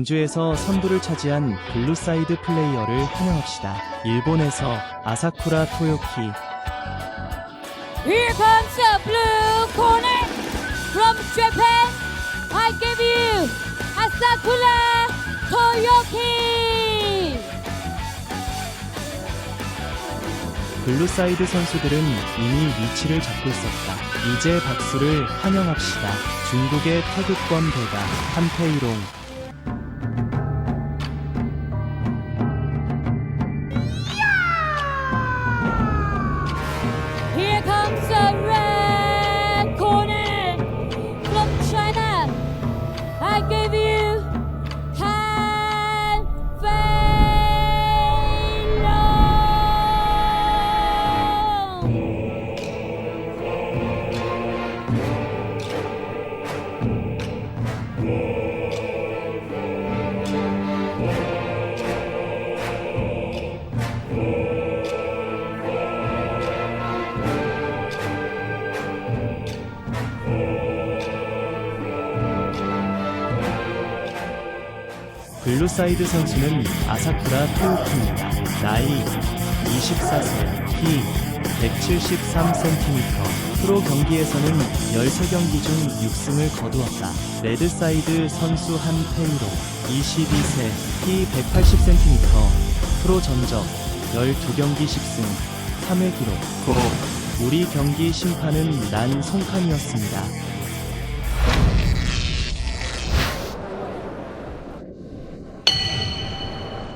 경주에서 선두를 차지한 블루사이드 플레이어를 환영합시다. 일본에서 아사쿠라 토요키. Here comes the blue corner from Japan. I give you Asakura Toyoki. 블루사이드 선수들은 이미 위치를 잡고 있었다. 이제 박수를 환영합시다. 중국의 태극권 대가 한페이롱. Here comes the red corner from China. I give you Han Fei Long. 블루사이드 선수는 아사쿠라 토요키입니다. 나이 24세, 키 173cm. 프로 경기에서는 13경기 중 6승을 거두었다. 레드사이드 선수 한페이롱 22세, 키 180cm. 프로 전적 12경기 10승, 3회 기록. 우리 경기 심판은 난 송칸이었습니다.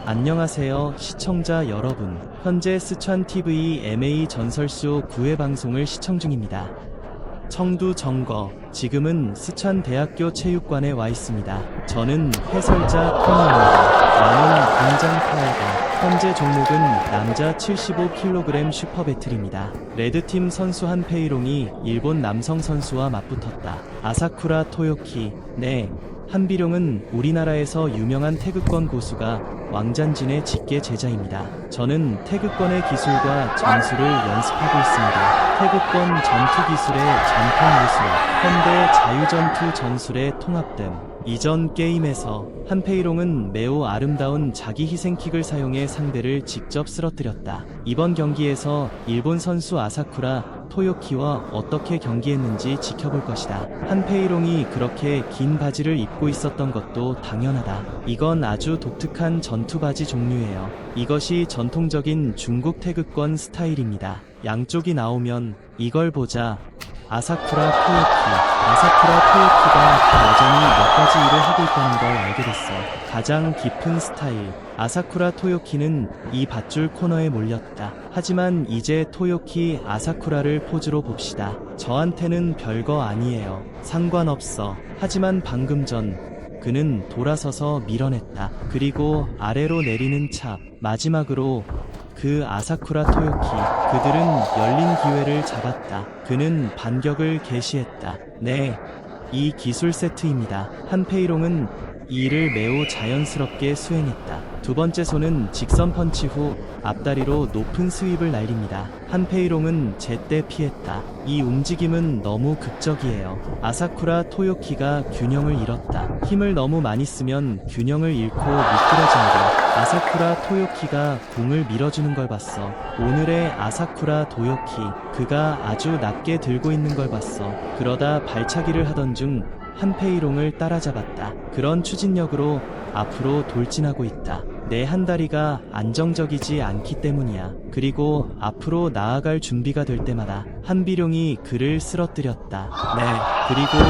안녕하세요 시청자 여러분. 현재 스촨TV MA 전설쇼 9회 방송을 시청 중입니다. 청두 정거. 지금은 스촨대학교 체육관에 와 있습니다. 저는 해설자 토니입니다. 나는 굉장 파워가. 현재 종목은 남자 75kg 슈퍼배틀입니다. 레드팀 선수 한페이롱이 일본 남성 선수와 맞붙었다. 아사쿠라 토요키. 네. 한비룡은 우리나라에서 유명한 태극권 고수가 왕잔진의 직계 제자입니다. 저는 태극권의 기술과 전술을 연습하고 있습니다. 태극권 전투 기술의 전통 무술, 현대 자유전투 전술의 통합등. 이전 게임에서 한페이롱은 매우 아름다운 자기 희생킥을 사용해 상대를 직접 쓰러뜨렸다. 이번 경기에서 일본 선수 아사쿠라 토요키와 어떻게 경기했는지 지켜볼 것이다. 한페이롱이 그렇게 긴 바지를 입고 있었던 것도 당연하다. 이건 아주 독특한 전투 바지 종류예요. 이것이 전통적인 중국 태극권 스타일입니다. 양쪽이 나오면 이걸 보자. 아사쿠라 토요키. 아사쿠라 토요키가 여전히 몇 가지 일을 하고 있다는 걸 알게 됐어. 가장 깊은 스타일. 아사쿠라 토요키는 이 밧줄 코너에 몰렸다. 하지만 이제 토요키 아사쿠라를 포즈로 봅시다. 저한테는 별거 아니에요. 상관없어. 하지만 방금 전 그는 돌아서서 밀어냈다. 그리고 아래로 내리는 찹. 마지막으로 그 아사쿠라 토요키. 그들은 열린 기회를 잡았다. 그는 반격을 개시했다. 네, 이 기술 세트입니다. 한페이롱은 이 일을 매우 자연스럽게 수행했다. 두 번째 손은 직선 펀치 후 앞다리로 높은 스윕을 날립니다. 한페이롱은 제때 피했다. 이 움직임은 너무 극적이에요. 아사쿠라 토요키가 균형을 잃었다. 힘을 너무 많이 쓰면 균형을 잃고 미끄러집니다. 아사쿠라 토요키가 공을 밀어주는 걸 봤어. 오늘의 아사쿠라 토요키. 그가 아주 낮게 들고 있는 걸 봤어. 그러다 발차기를 하던 중 한페이롱을 따라잡았다. 그런 추진력으로 앞으로 돌진하고 있다. 내 한다리가 안정적이지 않기 때문이야. 그리고 앞으로 나아갈 준비가 될 때마다 한비룡이 그를 쓰러뜨렸다. 네, 그리고 오늘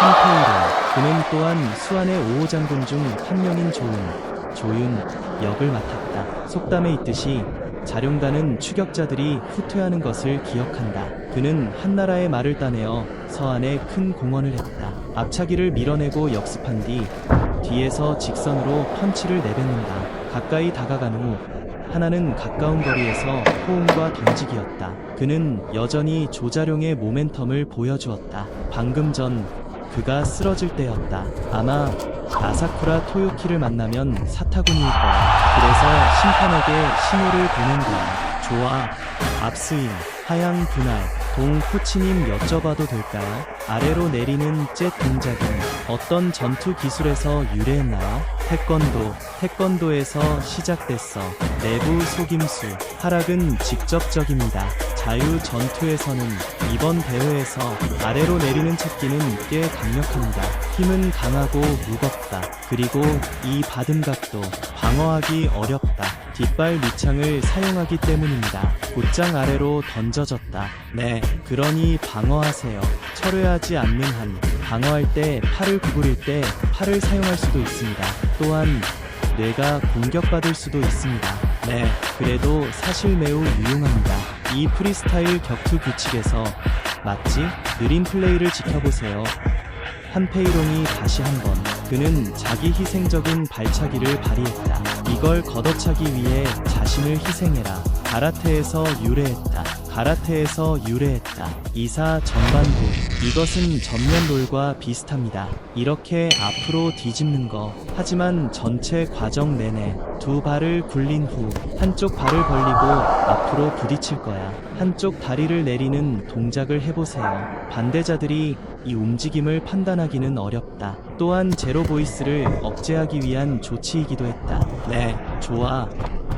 한페이롱. 그는 또한 수안의 5호 장군 중 한 명인 조윤 역을 맡았다. 속담에 있듯이 자룡단은 추격자들이 후퇴하는 것을 기억한다. 그는 한나라의 말을 따내어 서안에 큰 공헌을 했다. 앞차기를 밀어내고 역습한 뒤 뒤에서 직선으로 펀치를 내뱉는다. 가까이 다가간 후 하나는 가까운 거리에서 호응과 던지기였다. 그는 여전히 조자룡의 모멘텀을 보여주었다. 방금 전 그가 쓰러질 때였다. 아마 아사쿠라 토요키를 만나면 사타구니일 거야. 그래서 심판에게 신호를 보낸 거야. 좋아. 앞스윙, 하향 분할, 동 코치님 여쭤봐도 될까요? 아래로 내리는 젯 동작은 어떤 전투 기술에서 유래했나요? 태권도에서 시작됐어. 내부 속임수. 하락은 직접적입니다. 자유 전투에서는 이번 대회에서 아래로 내리는 찾기는 꽤 강력합니다. 힘은 강하고 무겁다. 그리고 이 받은 각도 방어하기 어렵다. 뒷발 밑창을 사용하기 때문입니다. 곧장 아래로 던져졌다. 네, 그러니 방어하세요. 철회하지 않는 한 방어할 때 팔을 구부릴 때 팔을 사용할 수도 있습니다. 또한 뇌가 공격받을 수도 있습니다. 네, 그래도 사실 매우 유용합니다. 이 프리스타일 격투 규칙에서 마치 느린 플레이를 지켜보세요. 한페이롱이 다시 한번 그는 자기 희생적인 발차기를 발휘했다. 이걸 걷어차기 위해 자신을 희생해라. 가라테에서 유래했다. 이사 전반부. 이것은 전면롤과 비슷합니다. 이렇게 앞으로 뒤집는 거. 하지만 전체 과정 내내 두 발을 굴린 후 한쪽 발을 벌리고 앞으로 부딪힐 거야. 한쪽 다리를 내리는 동작을 해보세요. 반대자들이 이 움직임을 판단하기는 어렵다. 또한 제로 보이스를 억제하기 위한 조치이기도 했다. 네, 좋아.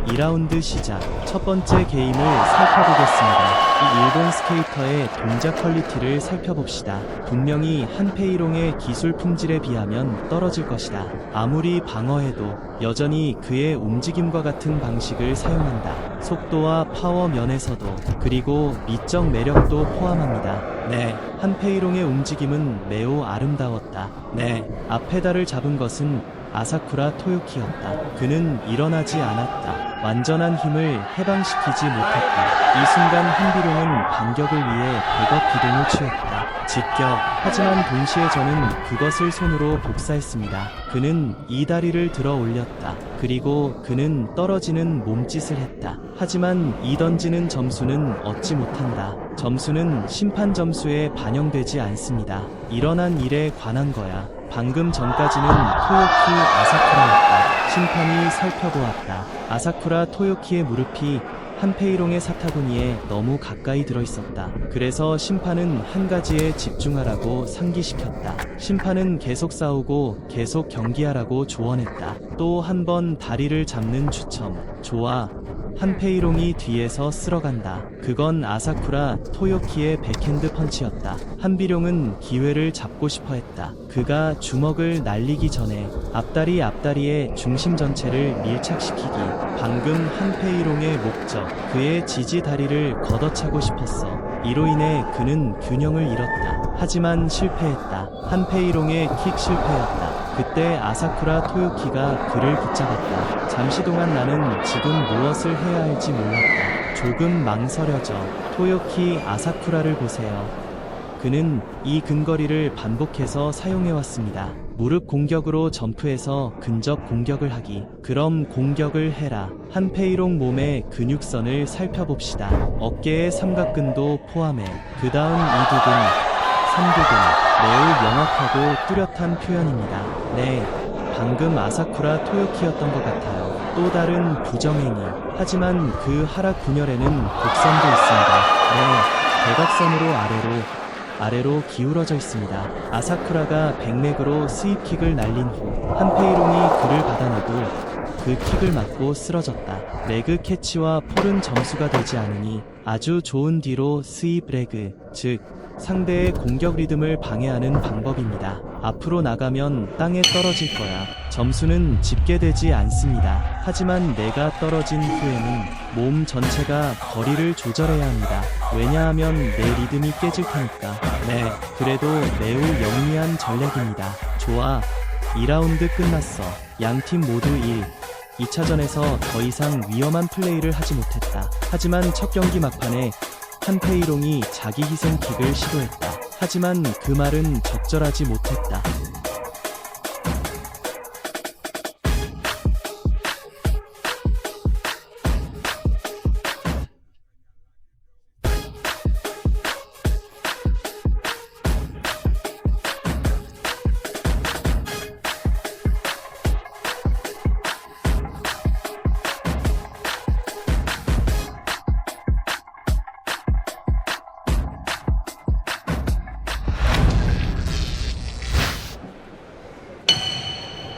2라운드 시작. 첫 번째 게임을 살펴보겠습니다. 이 일본 스케이터의 동작 퀄리티를 살펴봅시다. 분명히 한페이롱의 기술 품질에 비하면 떨어질 것이다. 아무리 방어해도 여전히 그의 움직임과 같은 방식을 사용한다. 속도와 파워 면에서도 그리고 미적 매력도 포함합니다. 네, 한페이롱의 움직임은 매우 아름다웠다. 네, 앞페달을 잡은 것은 아사쿠라 토요키였다. 그는 일어나지 않았다. 완전한 힘을 해방시키지 못했다. 이 순간 한비룡은 반격을 위해 백업 기동을 취했다. 직격. 하지만 동시에 저는 그것을 손으로 복사했습니다. 그는 이 다리를 들어 올렸다. 그리고 그는 떨어지는 몸짓을 했다. 하지만 이 던지는 점수는 얻지 못한다. 점수는 심판 점수에 반영되지 않습니다. 일어난 일에 관한 거야. 방금 전까지는 토요키 아사쿠라였다. 심판이 살펴보았다. 아사쿠라 토요키의 무릎이 한페이롱의 사타구니에 너무 가까이 들어있었다. 그래서 심판은 한 가지에 집중하라고 상기시켰다. 심판은 계속 싸우고 계속 경기하라고 조언했다. 또 한 번 다리를 잡는 추첨. 좋아. 한페이롱이 뒤에서 쓸어간다. 그건 아사쿠라 토요키의 백핸드 펀치였다. 한비룡은 기회를 잡고 싶어 했다. 그가 주먹을 날리기 전에 앞다리에 중심 전체를 밀착시키기. 방금 한페이롱의 목적, 그의 지지 다리를 걷어차고 싶었어. 이로 인해 그는 균형을 잃었다. 하지만 실패했다. 한페이롱의 킥 실패였다. 그때 아사쿠라 토요키가 그를 붙잡았다. 잠시 동안 나는 지금 무엇을 해야 할지 몰랐다. 조금 망설여져. 토요키 아사쿠라를 보세요. 그는 이 근거리를 반복해서 사용해왔습니다. 무릎 공격으로 점프해서 근접 공격을 하기. 그럼 공격을 해라. 한페이롱 몸의 근육선을 살펴봅시다. 어깨의 삼각근도 포함해. 그 다음 이두근, 삼두근. 매우 명확하고 뚜렷한 표현입니다. 네, 방금 아사쿠라 토요키였던 것 같아요. 또 다른 부정행위. 하지만 그 하락 분열에는 곡선도 있습니다. 네, 대각선으로 아래로 기울어져 있습니다. 아사쿠라가 백렉으로 스윕킥을 날린 후 한페이롱이 그를 받아내고 그 킥을 맞고 쓰러졌다. 레그 캐치와 폴은 점수가 되지 않으니 아주 좋은 뒤로 스윕 레그, 즉 상대의 공격 리듬을 방해하는 방법입니다. 앞으로 나가면 땅에 떨어질 거야. 점수는 집계되지 않습니다. 하지만 내가 떨어진 후에는 몸 전체가 거리를 조절해야 합니다. 왜냐하면 내 리듬이 깨질 테니까. 네, 그래도 매우 영리한 전략입니다. 좋아. 2라운드 끝났어. 양팀 모두 1. 2차전에서 더 이상 위험한 플레이를 하지 못했다. 하지만 첫 경기 막판에 한페이롱이 자기 희생킥을 시도했다. 하지만 그 말은 적절하지 못했다.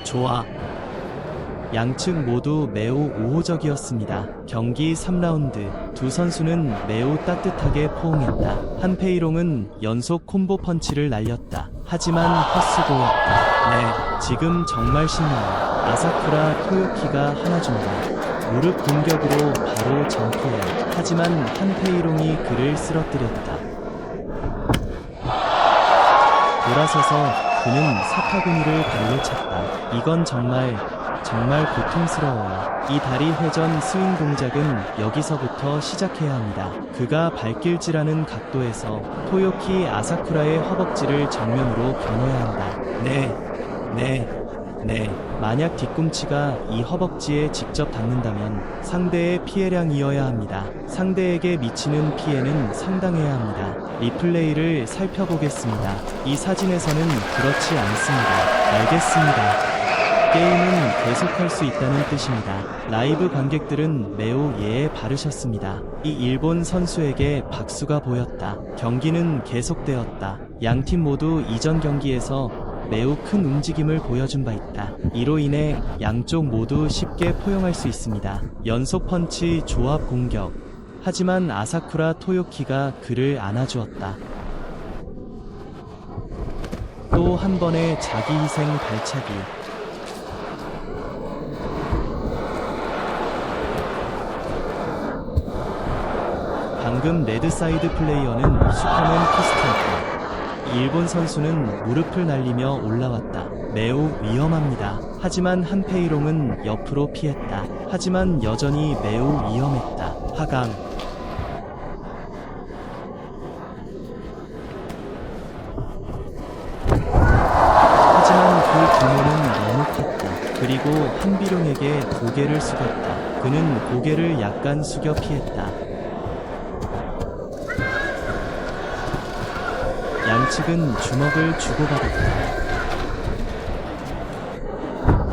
좋아. 양측 모두 매우 우호적이었습니다. 경기 3라운드 두 선수는 매우 따뜻하게 포옹했다. 한페이롱은 연속 콤보 펀치를 날렸다. 하지만 헛수고였다. 네, 지금 정말 신나요. 아사쿠라 토요키가 하나 준다. 무릎 공격으로 바로 정포해. 하지만 한페이롱이 그를 쓰러뜨렸다. 돌아서서 그는 사카구니를 발로 찼다. 이건 정말 고통스러워요. 이 다리 회전 스윙 동작은 여기서부터 시작해야 합니다. 그가 발길질하는 각도에서 토요키 아사쿠라의 허벅지를 정면으로 겨눠야 한다. 네. 만약 뒤꿈치가 이 허벅지에 직접 닿는다면 상대의 피해량이어야 합니다. 상대에게 미치는 피해는 상당해야 합니다. 리플레이를 살펴보겠습니다. 이 사진에서는 그렇지 않습니다. 알겠습니다. 게임은 계속할 수 있다는 뜻입니다. 라이브 관객들은 매우 예에 바르셨습니다. 이 일본 선수에게 박수가 보였다. 경기는 계속되었다. 양팀 모두 이전 경기에서 매우 큰 움직임을 보여준 바 있다. 이로 인해 양쪽 모두 쉽게 포용할 수 있습니다. 연속 펀치 조합 공격. 하지만 아사쿠라 토요키가 그를 안아주었다. 또 한 번의 자기 희생 발차기. 방금 레드사이드 플레이어는 슈퍼맨 피스트였다. 일본 선수는 무릎을 날리며 올라왔다. 매우 위험합니다. 하지만 한페이롱은 옆으로 피했다. 하지만 여전히 매우 위험했다. 하강. 하지만 그 규모는 너무 컸다. 그리고 한비룡에게 고개를 숙였다. 그는 고개를 약간 숙여 피했다. 양측은 주먹을 주고받았다.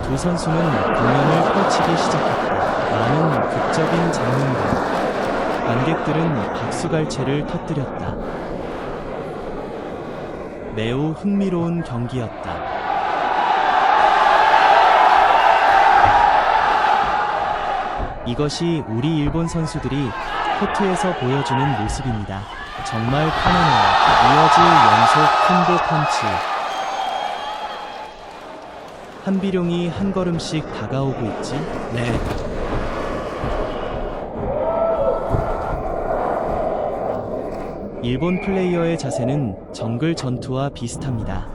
두 선수는 공연을 펼치기 시작했다. 많은 극적인 장면들. 관객들은 박수갈채를 터뜨렸다. 매우 흥미로운 경기였다. 이것이 우리 일본 선수들이 코트에서 보여주는 모습입니다. 정말 편안해요. 이어질 연속 콤보 펀치. 한비룡이 한 걸음씩 다가오고 있지? 네. 일본 플레이어의 자세는 정글 전투와 비슷합니다.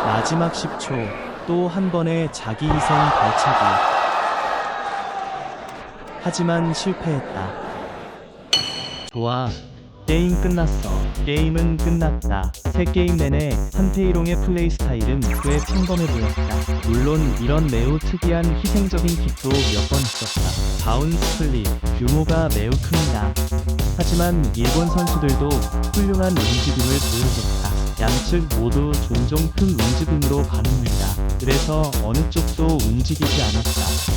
마지막 10초, 또 한 번의 자기 희생 발차기. 하지만 실패했다. 좋아. 게임 끝났어. 게임은 끝났다. 새 게임 내내 한페이롱의 플레이 스타일은 꽤 평범해 보였다. 물론 이런 매우 특이한 희생적인 킥도 몇 번 있었다. 바운스 스플릿, 규모가 매우 큽니다. 하지만 일본 선수들도 훌륭한 움직임을 보여줬다. 양측 모두 종종 큰 움직임으로 반응한다. 그래서 어느 쪽도 움직이지 않았다.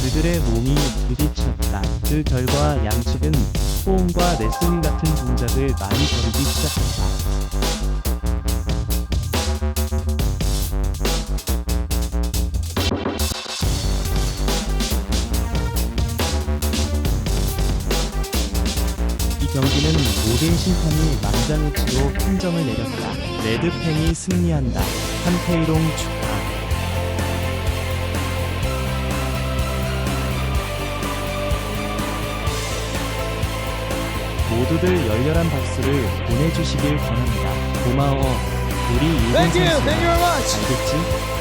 그들의 몸이 부딪혔다. 그 결과 양측은 포옹과 레슬링 같은 동작을 많이 벌이기 시작했다. 이 경기는 모든 심판이 만장일치로 판정을 내렸다. 레드팽이 승리한다. 한페이롱 축하. 모두들 열렬한 박수를 보내주시길 권합니다. 고마워. 우리 일본 선수. 알겠지?